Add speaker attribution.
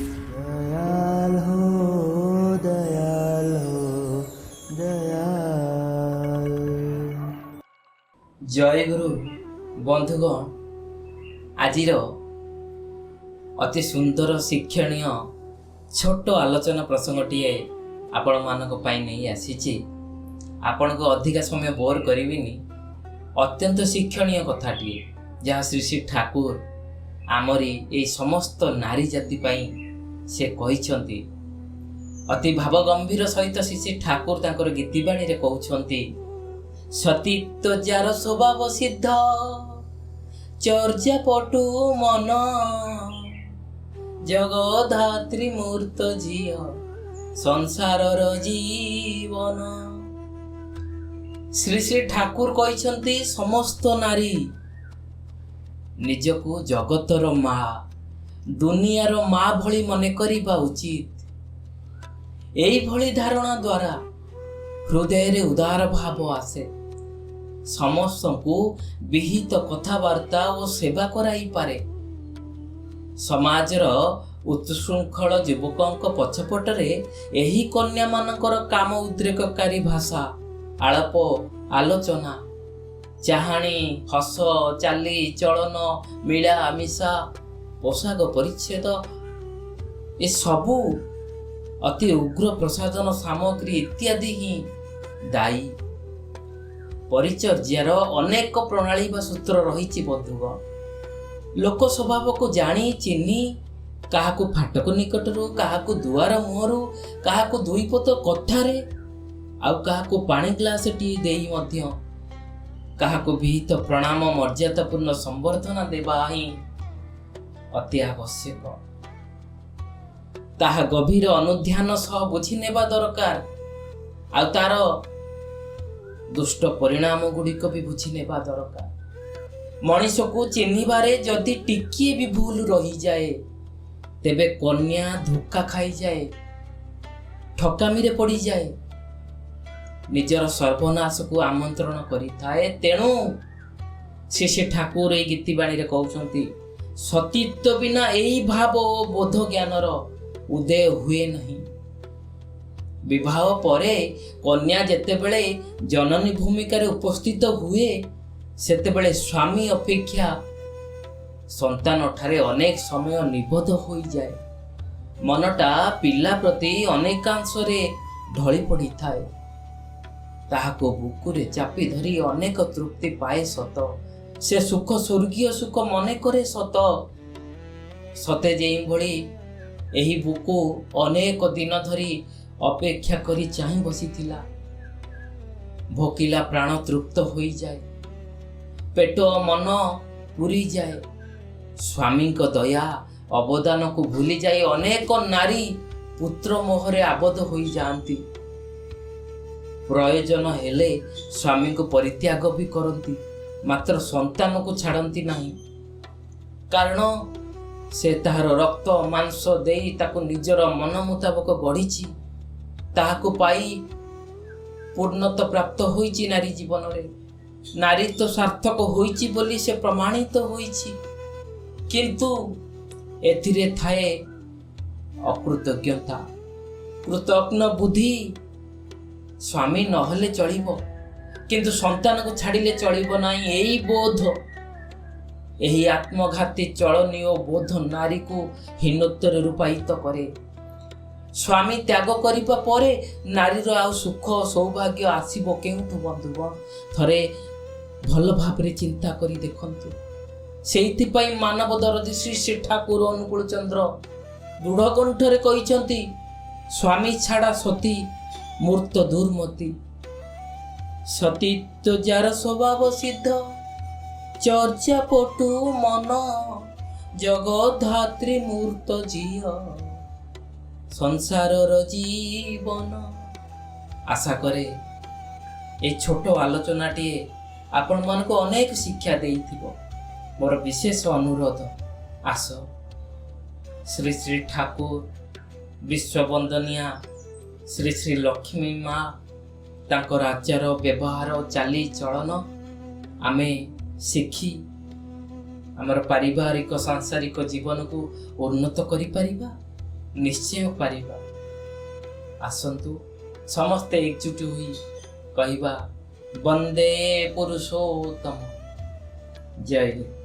Speaker 1: दयाल हो दयाल हो दयाल।
Speaker 2: जय गुरु बंधुगण, आजिर अति सुंदर शिक्षणीय छोट आलोचना प्रसंगटीए आपण मानक पाई नहीं आसीची। आपण को अधिका समय बोर करिविनी। अत्यंत शिक्षणीय कथाटीए जहाँ श्री श्री ठाकुर आमरी ए समस्त नारी जाति पाई से कहिसंती। अति भाव गंभीर सहित श्री श्री ठाकुर तांकर गीतिबाणी रे कहउछंती, सतीत्व जार स्वभाव सिद्ध चर्चा पटु मन जगधात्री मूर्त झिय संसारर जीवन। श्री श्री ठाकुर कहिसंती समस्त नारी निजको जगतर माँ दुनियार माँ भली मने करिबा उचित। एई भली धारणा द्वारा हृदय रे उदार भाव आसे। समस्तଙ୍କୁ विहित कथावार्ता और सेवा कराई पारे। समाजर उत्सृंखल युवकंक पछपटरे एही कन्या मानकर काम उद्रेककारी भाषा आलाप आलोचना चाहाणी हस चाली चलन मिला मिशा पोशाक परिच्छेद ए सबू अति उग्र प्रसाधन सामग्री इत्यादि ही दायी। परिचर्यार अनेक प्रणाली बा सूत्र रही बंधुगण। लोक स्वभाव को जानी चिन्ही काहाकू फाटक निकटरू काहाकू दुआर मुहरु काहाकू दुई पोत कथारे आउ काहाकू पानी ग्लास टी देई मध्य काहाकू विहित प्रणाम मर्यादापूर्ण संबर्धना देवा ही अति आवश्यक। ताहा गभीर अनुध्यान सह बुझी नेबा दरकार। आ तार दुष्ट परिणाम गुड़िक भी बुझी नेबा दरकार। मनीष को चिन्हिबारे जदि टिकिए भी भूल रही जाए तेबे कन्या धोखा खाई जाए, ठकामी रे पड़ी जाए, निजर सर्वनाश को आमंत्रण करिथाए। तेणु श्री श्री ठाकुर ए गीतिबाणी रे कहउछंती, सतीत्व बिना एई भाव ओ बोध ज्ञानर उदय हुए नहीं। विवाह परे कन्या जेतेबेले जननी भूमिका रे उपस्थित हुए सेतेबेले स्वामी अपेक्षा संतान ठारे अनेक समय निबद्ध हो जाए। मनटा पिला प्रति अनेकांश रे ढली पड़ी थाए। ताहाको बुकुरे चापी धरी अनेक तृप्ति पाए सत। से सुख स्वर्गीय सुख मने करे सत। सते जेई भली एही बुकु अनेक दिन धरी अपेक्षा करी चाहि बसिथिला। भोकिला प्राण तृप्त होई जाए, पेट मन पूरी जाए। स्वामी को दया अवदान को भूली जाए अनेक नारी पुत्र मोहरे आबद्ध होई जाती। प्रयोजन हेले स्वामी को परित्याग भी करती, मात्र संतान को छाड़ती नहीं। कारण से ताहार रक्त मांस देई ताको निजर मन मुताबक गढ़ी ताहाको पाई पूर्णता प्राप्त होईची नारी जीवन रे। नारी तो सार्थक होईची बोली से प्रमाणित होईची, किंतु एथिरे थाए अकृतज्ञता कृतज्ञ बुद्धि। स्वामी नहले चलिबो किंतु संतान को छाड़िले चलिबो नाही। एई बोध एही आत्मघाती चलनीय बोध नारी को हीनत्व रूपायित करे। स्वामी त्याग करिबा परे नारीर आउ सुख सौभाग्य आसीबो केउठु बंधुगण? थरे भल भाबरे चिंता करी देखंतु। सेइथिपाई मानव दरदी श्री श्री ठाकुर अनुकूल चंद्र दृढ़ कंठरे कहिसंती, स्वामी छाड़ा सती मूर्त दुर्मति। सतीत्व जार स्वभाव सिद्ध चर्चा पटु मन जगधात्री मूर्त झिय संसारर जीवन। आशा करे ए छोट आलोचनाटी आपण मन को अनेक शिक्षा देइथिबो। मोर विशेष अनुरोध, आस श्री श्री ठाकुर विश्ववंदनिया श्री श्री लक्ष्मी माँ तांकर आचार व्यवहार चाली चलन आमे शिखी आमर पारिवारिक सांसारिक जीवन को उन्नत करि परिबा। ନିଶ୍ଚୟ ପାରିବା। ଆସନ୍ତୁ ସମସ୍ତେ ଏକଜୁଟ ହୋଇ କହିବା ବନ୍ଦେ ପୁରୁଷୋତ୍ତମ। ଜୟ ହିନ୍ଦ।